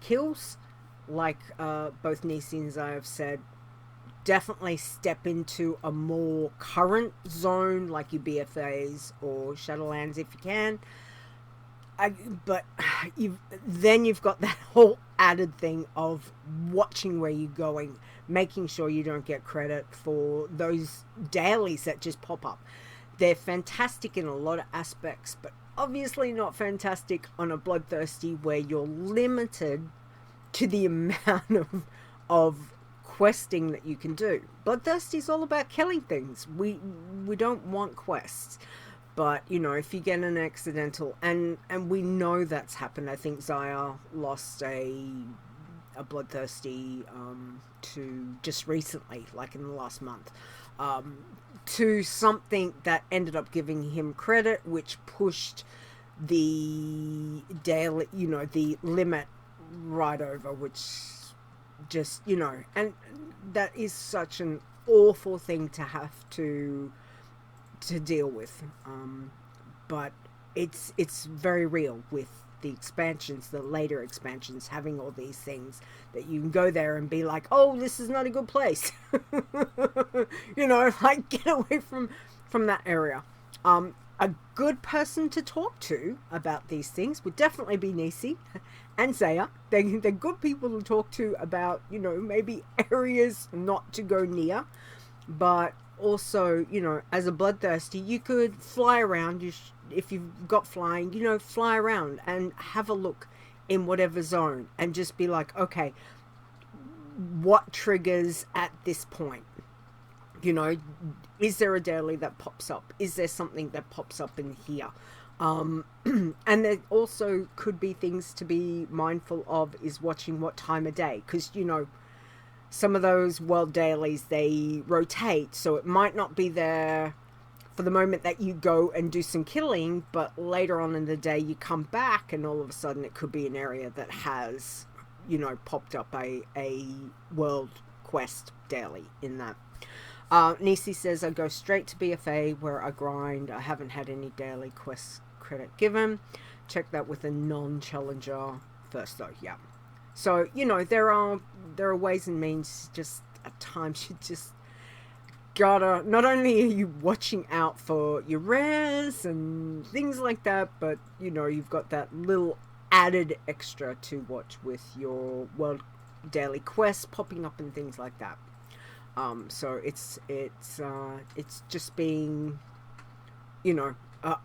kills, like both Nisi and I have said. Definitely step into a more current zone like your BFAs or Shadowlands if you can. But you've got that whole added thing of watching where you're going, making sure you don't get credit for those dailies that just pop up. They're fantastic in a lot of aspects, but obviously not fantastic on a bloodthirsty where you're limited to the amount of questing that you can do. Bloodthirsty is all about killing things. We don't want quests. But, you know, if you get an accidental, and we know that's happened. I think Zaya lost a bloodthirsty to just recently, like in the last month, to something that ended up giving him credit, which pushed the daily, you know, the limit right over, which just, you know, and that is such an awful thing to have to deal with, but it's very real with the expansions, the later expansions, having all these things that you can go there and be like, oh, this is not a good place. You know, like, get away from that area. A good person to talk to about these things would definitely be Nisi and Zaya. They're good people to talk to about, you know, maybe areas not to go near, but also, you know, as a bloodthirsty, you could fly around. If you've got flying, you know, fly around and have a look in whatever zone and just be like, okay, what triggers at this point? You know, is there a daily that pops up? Is there something that pops up in here? And there also could be things to be mindful of, is watching what time of day, because, you know, some of those world dailies, they rotate, so it might not be there for the moment that you go and do some killing, but later on in the day you come back and all of a sudden it could be an area that has you know, popped up a world quest daily in that. Nisi says, I go straight to BFA where I grind. I haven't had any daily quest credit given. Check that with a non-challenger first though. Yeah. So, you know, there are ways and means. Just at times you just gotta, not only are you watching out for your rares and things like that, but you know, you've got that little added extra to watch with your world daily quests popping up and things like that. So it's just being, you know,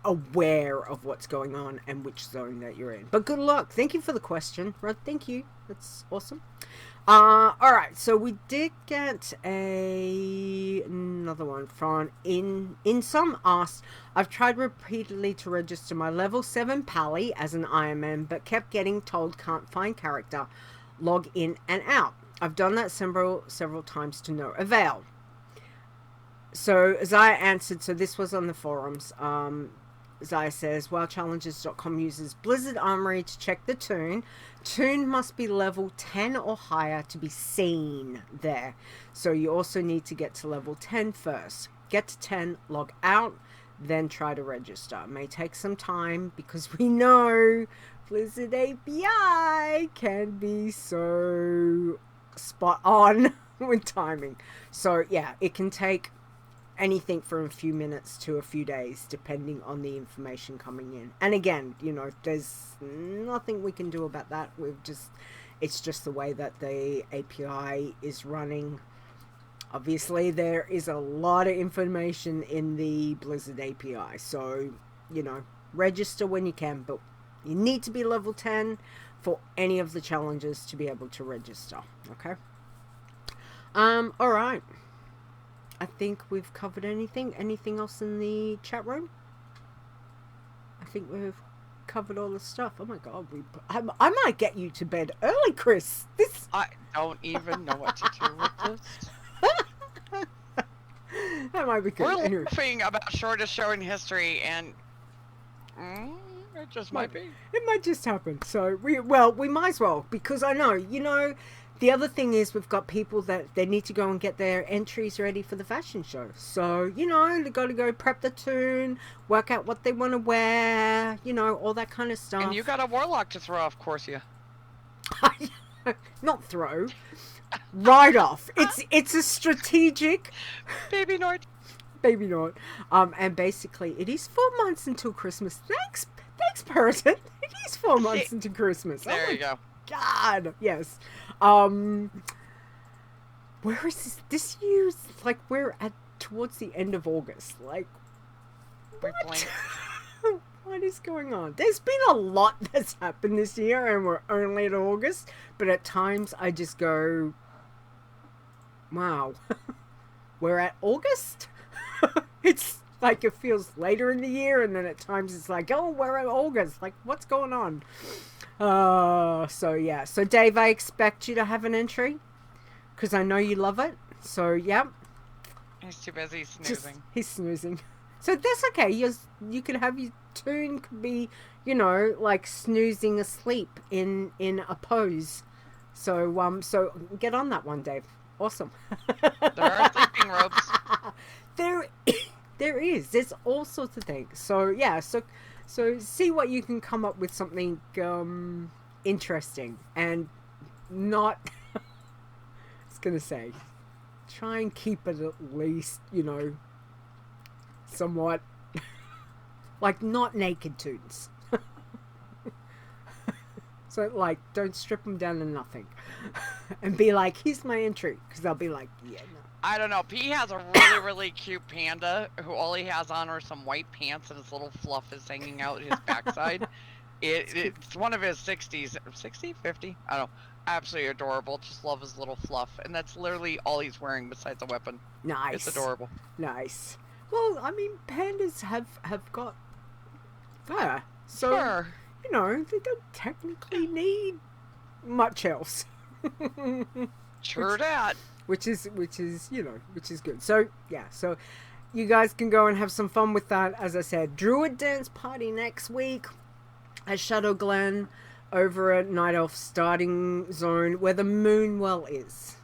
aware of what's going on and which zone that you're in. But good luck. Thank you for the question, Rod. Thank you. That's awesome. Alright, so we did get another one from in some asked, I've tried repeatedly to register my level 7 Pally as an IMM, but kept getting told can't find character, log in and out. I've done that several times to no avail. So Zaya answered, so this was on the forums. Zaya says, WoWchallenges.com uses Blizzard Armory to check the toon. Toon must be level 10 or higher to be seen there. So you also need to get to level 10 first. Get to 10, log out, then try to register. It may take some time because we know Blizzard API can be so spot on with timing. So yeah, it can take anything from a few minutes to a few days depending on the information coming in. And again, you know, there's nothing we can do about that. It's just the way that the API is running. Obviously there is a lot of information in the Blizzard API, so you know, register when you can, but you need to be level 10 for any of the challenges to be able to register. Okay. All right. I think we've covered anything. Anything else in the chat room? I think we've covered all the stuff. Oh my god, I might get you to bed early, Chris. I don't even know what to do with this. That might be good. We're Anyway. laughing about shortest show in history, and it just might be. It might just happen. So we might as well, because I know, you know, the other thing is we've got people that they need to go and get their entries ready for the fashion show. So, you know, they got to go prep the toon, work out what they want to wear, you know, all that kind of stuff. And you got a warlock to throw off, course you. Not throw. Right off. It's a strategic Baby Nord. Baby Nord. And basically it is 4 months until Christmas. Thanks Puritan. It is 4 months into Christmas. There you go. God, yes. Where is this year's, like, we're at towards the end of August. Like, what? What is going on? There's been a lot that's happened this year and we're only at August, but at times I just go, wow. We're at August? It's like it feels later in the year, and then at times it's like, oh, we're at August. Like, what's going on? So yeah. So Dave, I expect you to have an entry because I know you love it. So yeah. He's too busy snoozing. He's snoozing. So that's okay. You could have your toon could be, you know, like snoozing asleep in a pose. So so get on that one, Dave. Awesome. There are sleeping robes. There is. There's all sorts of things. So yeah. So see what you can come up with something interesting and not. I was gonna say, try and keep it at least, you know, somewhat like not naked toons. So like, don't strip them down to nothing, and be like, here's my entry, because they'll be like, yeah, no. I don't know. P has a really, really cute panda who all he has on are some white pants and his little fluff is hanging out his backside. It's one of his 60s, 60, 50? I don't know. Absolutely adorable. Just love his little fluff. And that's literally all he's wearing besides a weapon. Nice. It's adorable. Nice. Well, I mean, pandas have got fur. So, Sure. you know, they don't technically need much else. Sure that. Which is you know, which is good. So yeah, so you guys can go and have some fun with that. As I said, Druid Dance Party next week at Shadowglen. over at Night Elf starting zone where the Moonwell is.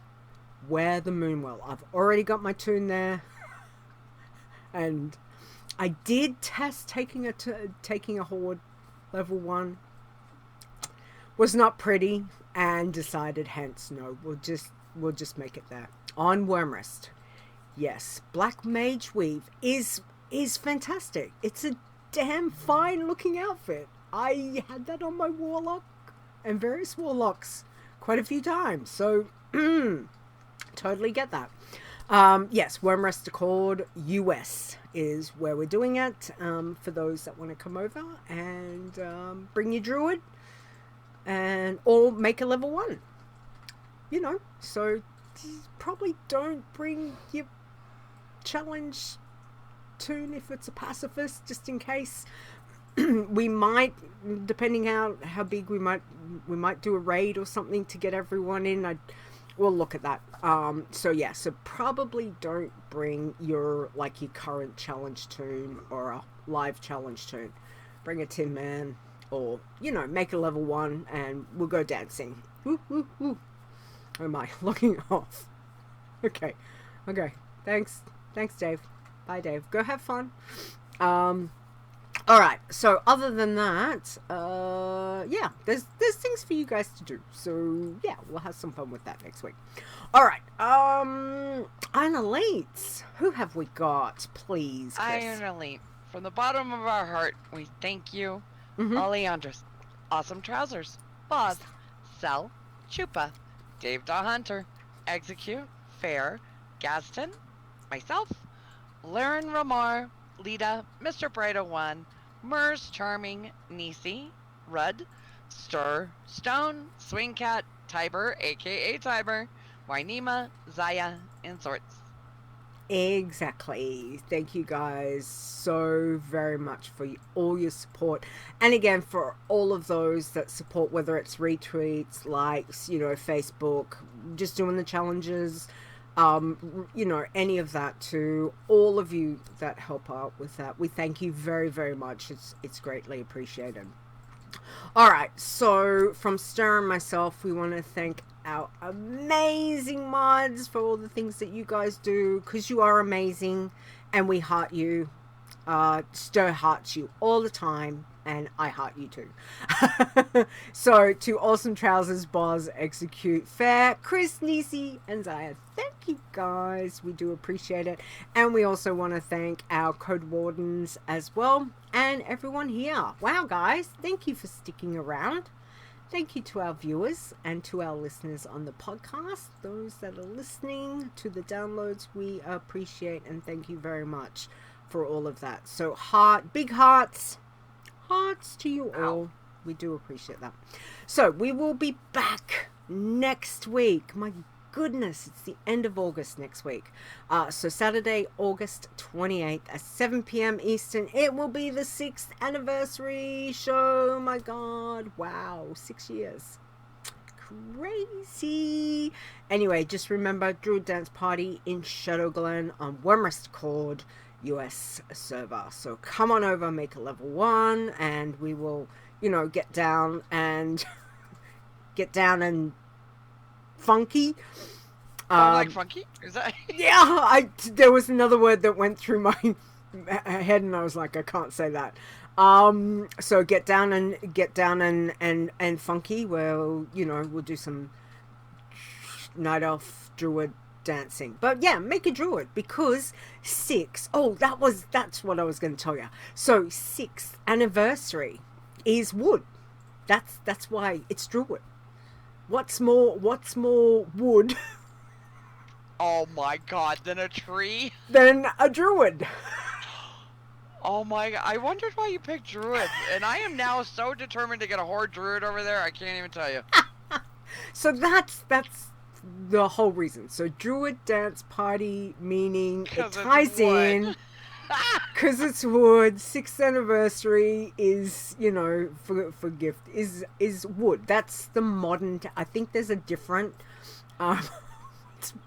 Where the Moonwell. I've already got my tune there. And I did test taking a horde level 1. Was not pretty and decided hence no, we'll just make it there. On Wormrest. Yes, Black Mage Weave is fantastic. It's a damn fine looking outfit. I had that on my Warlock and various Warlocks quite a few times. So totally get that. Yes, Wormrest Accord US is where we're doing it. For those that want to come over and bring your Druid or make a level 1. You know, so probably don't bring your challenge tune if it's a pacifist, just in case. We might, depending how big we might do a raid or something to get everyone in. We'll look at that. So probably don't bring your current challenge tune or a live challenge tune. Bring a Tin Man or, make a level 1 and we'll go dancing. Woo, woo, woo. Oh my, logging off. Okay. Thanks, Dave. Bye, Dave. Go have fun. All right. So other than that, there's things for you guys to do. So yeah, we'll have some fun with that next week. All right. Iron Elites. Who have we got, please, Chris? Iron Elite. From the bottom of our heart, we thank you, Oleandros, Awesome Trousers, Boz, Sel, Chupa, Dave the Hunter, Execute, Fair, Gaston, myself, Laren Ramar, Leeta, Mr. Brighto1, Mers Charming, Nisi, Rudd, Stir, Stone, Swingcat, Tiber, aka Tiber, Wynema, Zaya, and Sorts. Exactly. Thank you guys so very much for all your support. And again, for all of those that support, whether it's retweets, likes, Facebook, just doing the challenges, any of that, to all of you that help out with that. We thank you very, very much. It's greatly appreciated. All right. So from Star and myself, we want to thank our amazing mods for all the things that you guys do, because you are amazing and we heart you. Stir hearts you all the time, and I heart you too. So to Awesome Trousers, Boz, Execute, Fair, Chris, Nisi, and Zaya, thank you guys. We do appreciate it. And we also want to thank our code wardens as well, and everyone here. Wow, guys, thank you for sticking around. Thank you to our viewers and to our listeners on the podcast. Those that are listening to the downloads, we appreciate and thank you very much for all of that. So big hearts to you all. We do appreciate that. So we will be back next week. My goodness, it's the end of August next week. So Saturday, August 28th at 7 p.m. Eastern. It will be the 6th anniversary show. My God. Wow. 6 years. Crazy. Anyway, just remember, Druid Dance Party in Shadowglen on Wormrest Accord US server. So come on over, make a level 1, and we will, get down and funky. Like funky? Is that? Yeah, there was another word that went through my head, and I was like, I can't say that. So get down and funky. Well, we'll do some Night Elf Druid dancing. But yeah, make a Druid, because that's what I was going to tell you. So 6th anniversary is wood. That's why it's Druid. What's more wood Oh my God, than a tree? than a Druid? Oh my God, I wondered why you picked Druid, and I am now so determined to get a horde Druid over there, I can't even tell you. So that's the whole reason. So Druid Dance Party, meaning it ties in because it's wood. 6th anniversary is, for gift is wood. That's the modern. I think there's a different.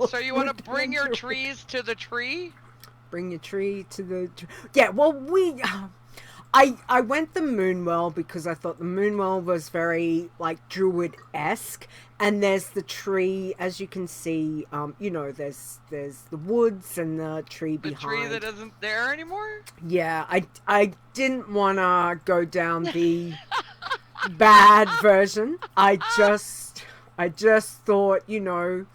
So you want to bring your trees to the tree? Bring your tree to the. Yeah. Well, I went the Moonwell because I thought the Moonwell was very like Druid-esque, and there's the tree, as you can see. You know, there's the woods and the tree The behind. tree that isn't there anymore? Yeah, I didn't want to go down the bad version. I just thought, you know,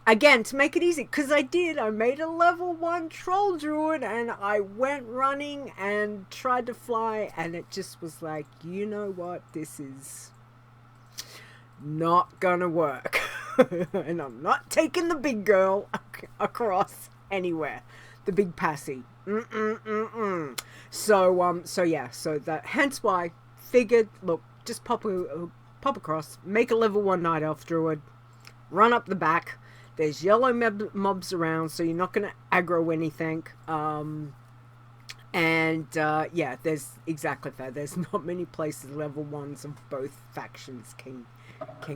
again, to make it easy, because I made a level 1 troll druid, and I went running and tried to fly, and it just was like, you know what, this is not gonna work. And I'm not taking the big girl across anywhere. The big passy. So yeah, so that, hence why, figured, look, just pop across, make a level 1 night elf druid, run up the back. There's yellow mobs around, so you're not going to aggro anything. Yeah, there's exactly that. There's not many places level 1s of both factions can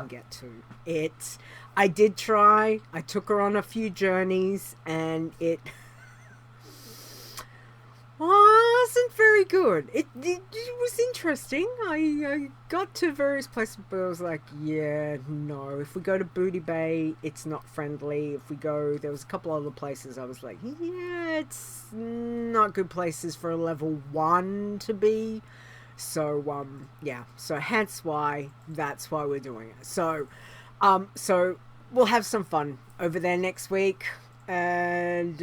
get to. I did try. I took her on a few journeys, and it wasn't very good. It was interesting. I got to various places, but I was like, yeah, no. If we go to Booty Bay, it's not friendly. If we go, there was a couple other places I was like, yeah, it's not good places for a level 1 to be. So, yeah. So hence why, that's why we're doing it. So we'll have some fun over there next week. And,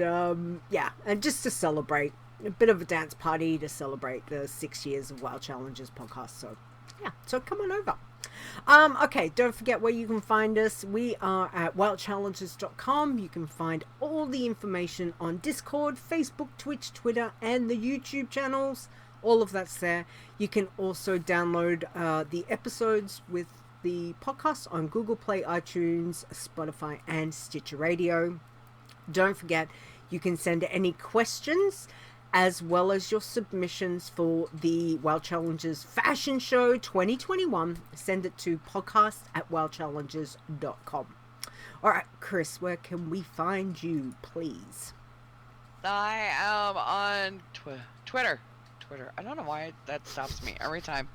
yeah, and just to celebrate. A bit of a dance party to celebrate the 6 years of WoW Challenges podcast. So, yeah, so come on over. Okay, don't forget where you can find us. We are at wowchallenges.com. You can find all the information on Discord, Facebook, Twitch, Twitter, and the YouTube channels. All of that's there. You can also download the episodes with the podcast on Google Play, iTunes, Spotify, and Stitcher Radio. Don't forget, you can send any questions as well as your submissions for the WoW Challenges Fashion Show 2021. Send it to podcast@wowchallenges.com. All right, Chris, where can we find you, please? I am on Twitter. I don't know why that stops me every time.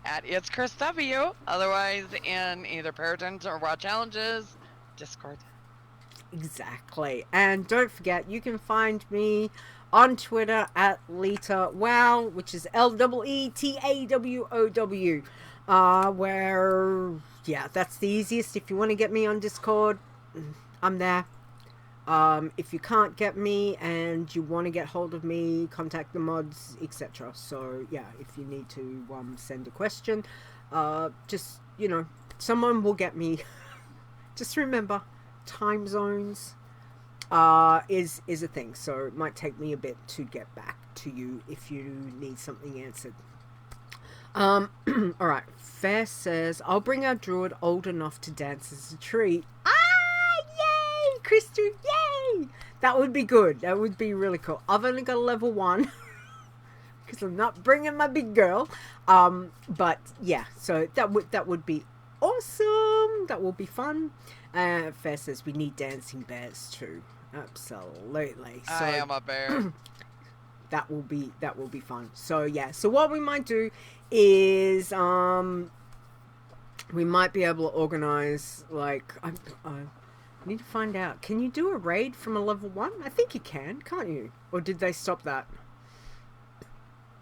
At It's KhrysW. Otherwise, in either Paradise or WoW Challenges, Discord. Exactly. And don't forget, you can find me on Twitter at Leeta WoW, which is LEETAWOW. Where, yeah, that's the easiest. If you want to get me on Discord, I'm there. If you can't get me and you want to get hold of me, contact the mods, etc. So, yeah, if you need to send a question, just, you know, someone will get me. Just remember, time zones is a thing, so it might take me a bit to get back to you if you need something answered. All right, Fair says, I'll bring our druid old enough to dance as a tree. Yay, Crystal, yay! That would be good. That would be really cool. I've only got a level 1 because I'm not bringing my big girl. But yeah, so that would be awesome. That will be fun. Fair says we need dancing bears too. Absolutely. So I am a bear. that will be fun. So yeah. So what we might do is we might be able to organize, like, I need to find out. Can you do a raid from a level 1? I think you can, can't you? Or did they stop that?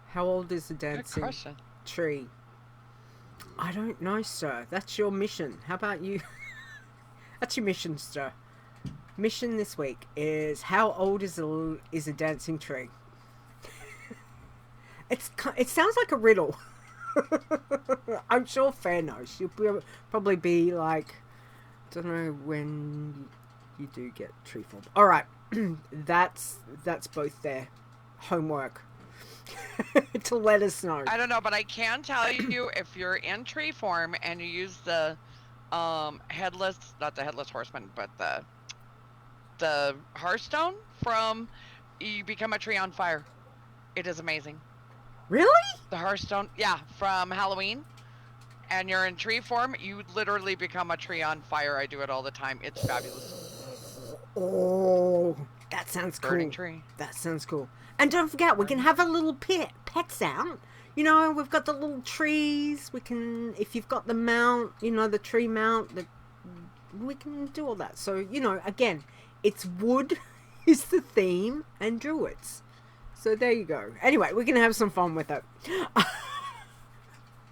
How old is the dancing tree? I don't know, sir. That's your mission. How about you? That's your mission, sir. Mission this week is, how old is a dancing tree? It sounds like a riddle. I'm sure Fair knows. She'll probably be like, I don't know when you do get tree form. All right, that's both their homework to let us know. I don't know, but I can tell you, if you're in tree form and you use the headless, not the headless horseman, but the Hearthstone from, you become a tree on fire. It is amazing. Really? The Hearthstone, yeah, from Halloween. And you're in tree form, you literally become a tree on fire. I do it all the time. It's fabulous. Oh, that sounds cool. Burning tree. That sounds cool. And don't forget, we can have a little pet sound. you know, we've got the little trees. We can, if you've got the mount, you know, the tree mount, we can do all that. So, you know, again, it's wood is the theme and druids. So there you go. Anyway, we can have some fun with it.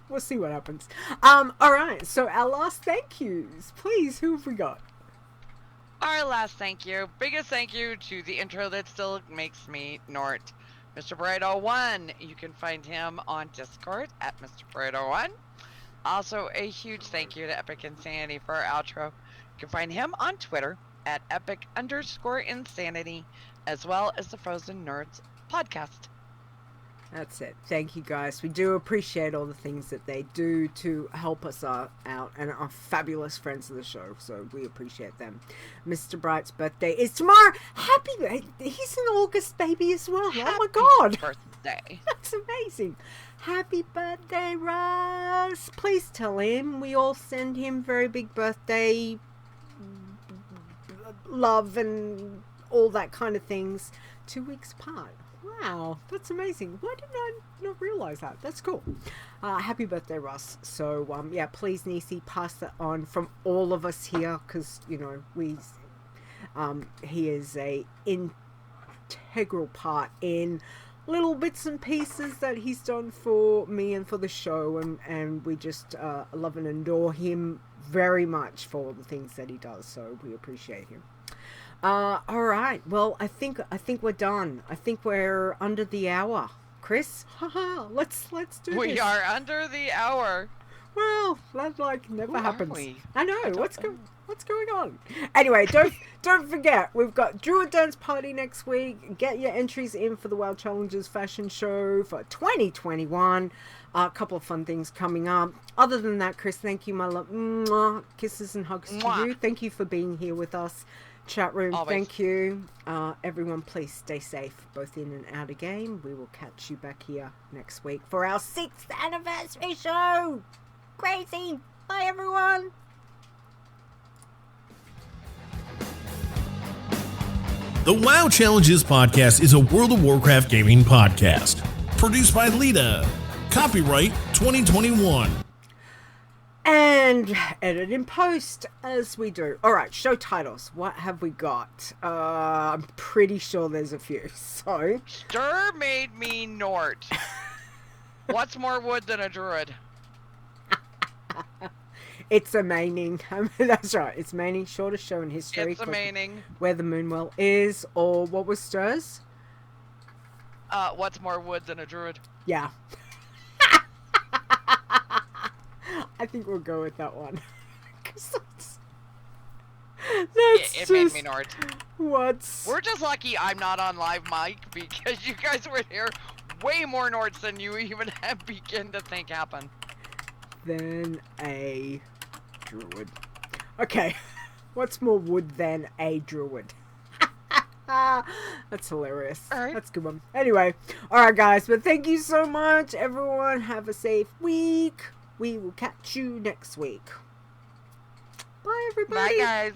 We'll see what happens. All right. So our last thank yous, please. Who have we got? Our last thank you, biggest thank you to the intro that still makes me Nort, Mr. Burrito1. You can find him on Discord at Mr. Burrito1. Also, a huge thank you to Epic Insanity for our outro. You can find him on Twitter at epic_insanity, as well as the Frozen Nerds podcast. That's it. Thank you, guys. We do appreciate all the things that they do to help us out and are fabulous friends of the show. So we appreciate them. Mr. Bright's birthday is tomorrow. He's an August baby as well. Oh my God. Birthday. That's amazing. Happy birthday, Russ. Please tell him we all send him very big birthday love and all that kind of things 2 weeks apart. Wow, that's amazing. Why didn't I not realize that? That's cool. Happy birthday, Russ. So, yeah, please, Nisi, pass that on from all of us here, because, you know, he is a integral part in little bits and pieces that he's done for me and for the show, and we just love and adore him very much for all the things that he does, so we appreciate him. All right. Well, I think we're done. I think we're under the hour. Chris, haha. Let's do this. We are under the hour. Well, that never happens. We? I know. What's going on? Anyway, don't forget, we've got Druid Dance Party next week. Get your entries in for the WoW Challenges fashion show for 2021. A couple of fun things coming up. Other than that, Chris, thank you, my love. Mwah. Kisses and hugs to you. Thank you for being here with us. Chat room, always. Thank you. Everyone, please stay safe, both in and out of game. We will catch you back here next week for our 6th anniversary show. Crazy. Bye, everyone. The WoW Challenges podcast is a World of Warcraft gaming podcast. Produced by Leeta. Copyright 2021. And edit in post as we do. All right, show titles. What have we got? I'm pretty sure there's a few. So, Stir made me Nort. What's more wood than a druid? it's a maining. That's right. It's maining. Shortest show in history. It's a maining. Where the Moonwell is, or what was Stirs? What's more wood than a druid? Yeah. I think we'll go with that one. It made me Nort. We're just lucky I'm not on live mic because you guys would hear way more Norts than you even have begin to think happen. Than a druid. Okay. What's more wood than a druid? That's hilarious. All right. That's a good one. Anyway. Alright, guys. But thank you so much. Everyone, have a safe week. We will catch you next week. Bye, everybody. Bye, guys.